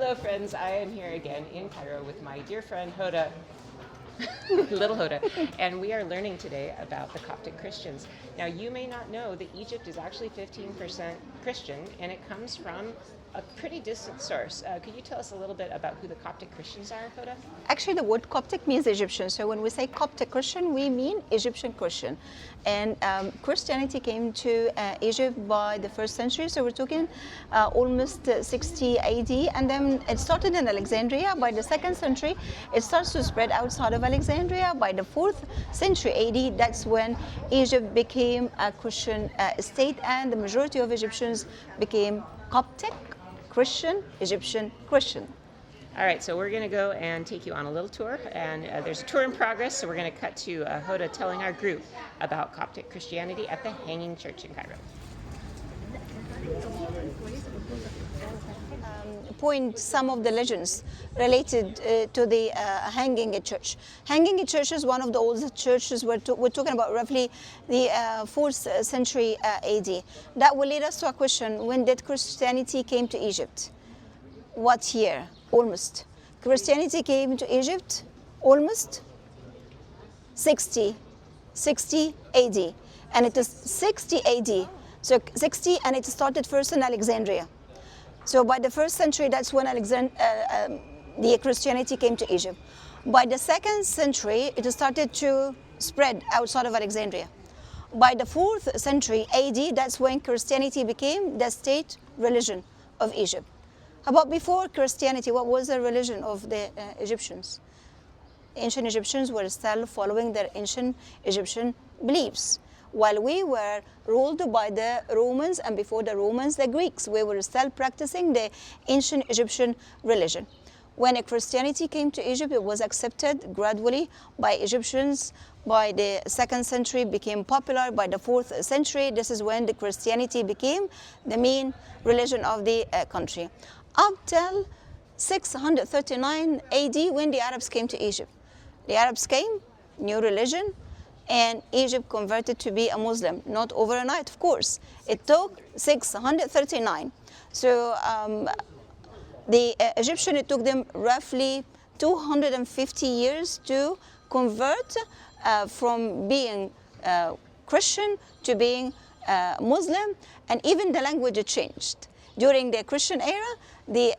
Hello friends, I am here again in Cairo with my dear friend Hoda, little Hoda, and we are learning today about the Coptic Christians. Now you may not know that Egypt is actually 15% Christian, and it comes from a pretty distant source. Could you tell us a little bit about who the Coptic Christians are, Hoda? Actually, the word Coptic means Egyptian. So when we say Coptic Christian, we mean Egyptian Christian. And Christianity came to Egypt by the 1st century. So we're talking almost 60 AD. And then it started in Alexandria. By the 2nd century, it starts to spread outside of Alexandria. By the 4th century AD, that's when Egypt became a Christian state. And the majority of Egyptians became Coptic Christian, Egyptian Christian. All right, so we're going to go and take you on a little tour, and there's a tour in progress, so we're going to cut to Hoda telling our group about Coptic Christianity at the Hanging Church in Cairo. Point some of the legends related to the Hanging Church. Hanging Church is one of the oldest churches. We're talking about roughly the 4th century AD. That will lead us to a question: when did Christianity came to Egypt? What year? Almost. Christianity came to Egypt almost 60 AD. And it is 60 AD. So 60, and it started first in Alexandria. So by the 1st century, that's when the Christianity came to Egypt. By the 2nd century, it started to spread outside of Alexandria. By the 4th century AD, that's when Christianity became the state religion of Egypt. How about before Christianity? What was the religion of the Egyptians? Ancient Egyptians were still following their ancient Egyptian beliefs. While we were ruled by the Romans, and before the Romans, the Greeks, we were still practicing the ancient Egyptian religion. When Christianity came to Egypt, it was accepted gradually by Egyptians. By the 2nd century, became popular. By the 4th century, this is when the Christianity became the main religion of the country. Up till 639 AD, when the Arabs came to Egypt. The Arabs came, new religion, and Egypt converted to be a Muslim. Not overnight, of course. It took 639. So the Egyptian, it took them roughly 250 years to convert from being Christian to being Muslim, and even the language changed. During the Christian era, the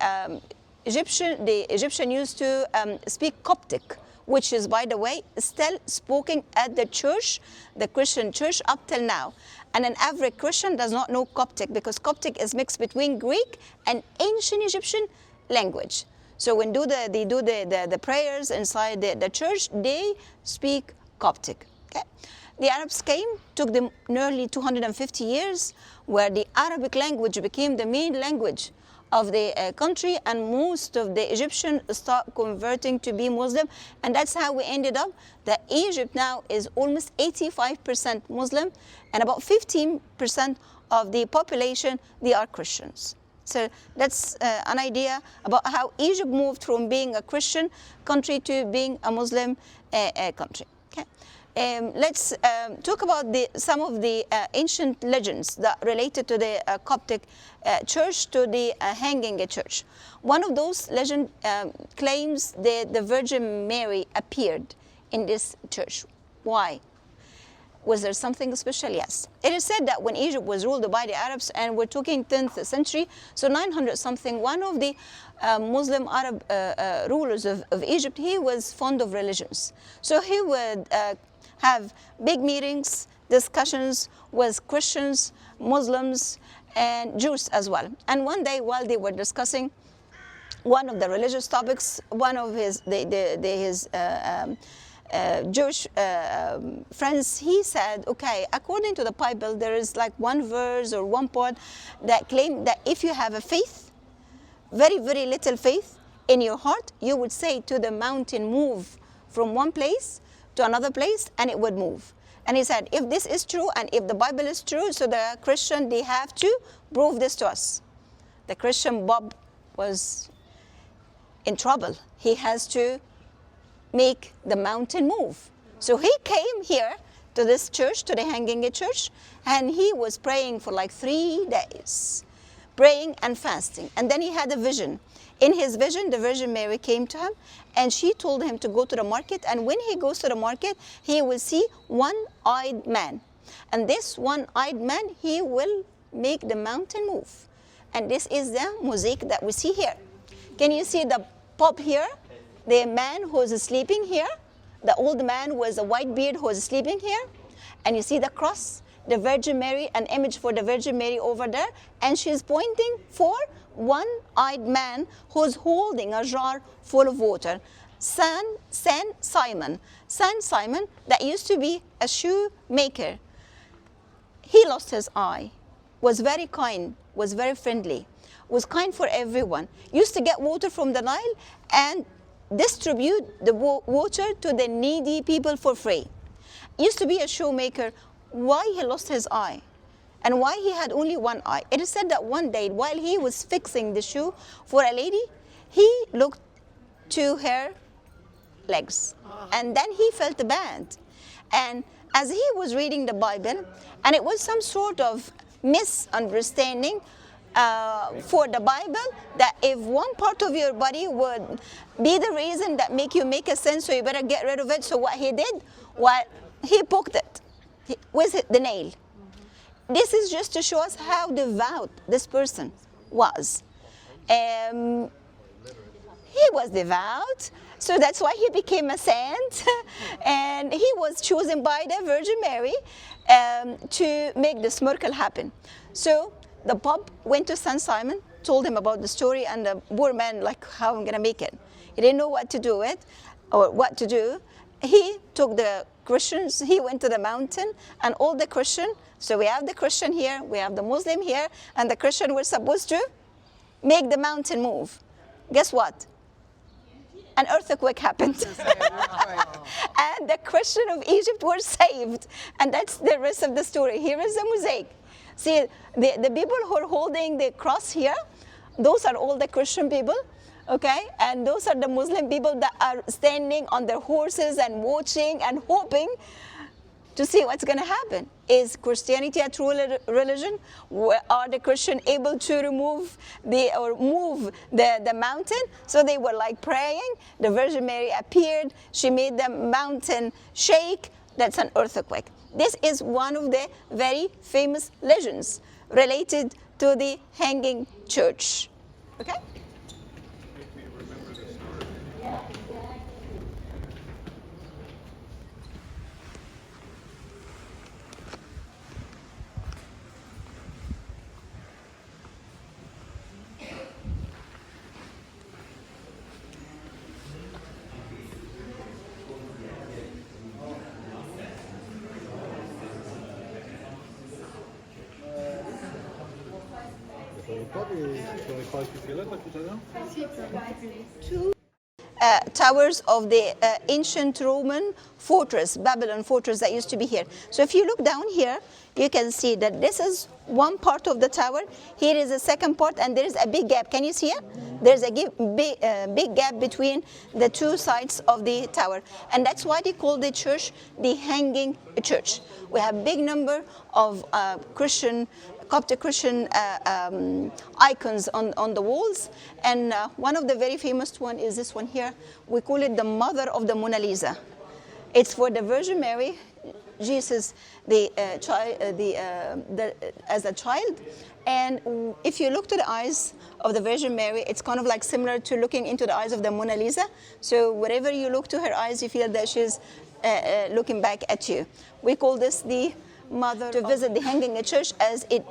Egyptian used to speak Coptic, which is, by the way, still spoken at the church, the Christian church, up till now. And an average Christian does not know Coptic, because Coptic is mixed between Greek and ancient Egyptian language. So when they do the prayers inside the church, they speak Coptic. Okay? The Arabs came, took them nearly 250 years, where the Arabic language became the main language of the country, and most of the Egyptians start converting to be Muslim, and that's how we ended up that Egypt now is almost 85% Muslim, and about 15% of the population, they are Christians. So that's an idea about how Egypt moved from being a Christian country to being a Muslim country. Okay? Let's talk about some of the ancient legends that related to the Coptic church, to the Hanging Church. One of those legends claims that the Virgin Mary appeared in this church. Why? Was there something special? Yes. It is said that when Egypt was ruled by the Arabs, and we're talking 10th century, so 900 something, one of the Muslim Arab rulers of Egypt, he was fond of religions. So he would have big meetings, discussions with Christians, Muslims, and Jews as well. And one day, while they were discussing one of the religious topics, one of his Jewish friends, he said, okay, according to the Bible, there is like one verse or one part that claim that if you have a faith, very, very little faith in your heart, you would say to the mountain, move from one place to another place, and it would move. And he said, if this is true, and if the Bible is true, so the Christian, they have to prove this to us. The Christian Bob was in trouble. He has to make the mountain move. So he came here to this church, to the Hanging Church, and he was praying for like 3 days. praying and fasting. And then he had a vision. In his vision, the Virgin Mary came to him, and she told him to go to the market. And when he goes to the market, he will see one-eyed man. And this one-eyed man, he will make the mountain move. And this is the mosaic that we see here. Can you see the pop here? The man who's sleeping here. The old man with a white beard who's sleeping here. And you see the cross, the Virgin Mary, an image for the Virgin Mary over there. And she's pointing for one-eyed man who's holding a jar full of water. Saint Simon. Saint Simon, that used to be a shoemaker. He lost his eye, was very kind, was very friendly, was kind for everyone, used to get water from the Nile and distribute the water to the needy people for free. Used to be a shoemaker. Why he lost his eye? And why he had only one eye? It is said that one day, while he was fixing the shoe for a lady, he looked to her legs. And then he felt bad. And as he was reading the Bible, and it was some sort of misunderstanding for the Bible, that if one part of your body would be the reason that make you make a sin, so you better get rid of it. So what he did, he poked it with the nail. This is just to show us how devout this person was. He was devout, so that's why he became a saint, and he was chosen by the Virgin Mary to make this miracle happen. So the Pope went to Saint Simon, told him about the story, and the poor man, like, how am I gonna make it? He didn't know what to do with, or what to do. He took the Christians, he went to the mountain, and all the Christian, so we have the Christian here, we have the Muslim here, and the Christian were supposed to make the mountain move. Guess what? An earthquake happened. And the Christian of Egypt were saved. And that's the rest of the story. Here is the mosaic. See, the people who are holding the cross here, those are all the Christian people, okay? And those are the Muslim people that are standing on their horses and watching and hoping to see what's going to happen. Is Christianity a true religion? Are the Christians able to move the mountain? So they were like praying. The Virgin Mary appeared. She made the mountain shake. That's an earthquake. This is one of the very famous legends related to the hanging church. Okay? Two towers of the ancient Roman fortress, Babylon fortress that used to be here. So if you look down here, you can see that this is one part of the tower. Here is the second part, and there is a big gap. Can you see it? There's a big gap between the two sides of the tower. And that's why they call the church the hanging church. We have big number of Coptic Christian icons on the walls, and one of the very famous one is this one here. We call it the Mother of the Mona Lisa. It's for the Virgin Mary, Jesus, as a child, and if you look to the eyes of the Virgin Mary, it's kind of like similar to looking into the eyes of the Mona Lisa. So wherever you look to her eyes, you feel that she's looking back at you. We call this the Mother to visit the hanging church, as it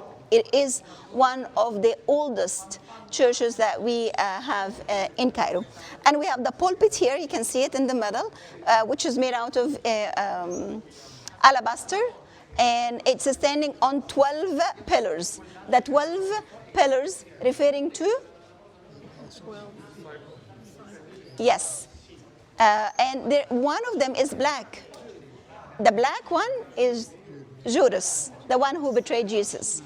is one of the oldest churches that we have in Cairo. And we have the pulpit here, you can see it in the middle, which is made out of alabaster, and it's standing on 12 pillars. The 12 pillars referring to? 12. Yes. And one of them is black. The black one is Judas, the one who betrayed Jesus.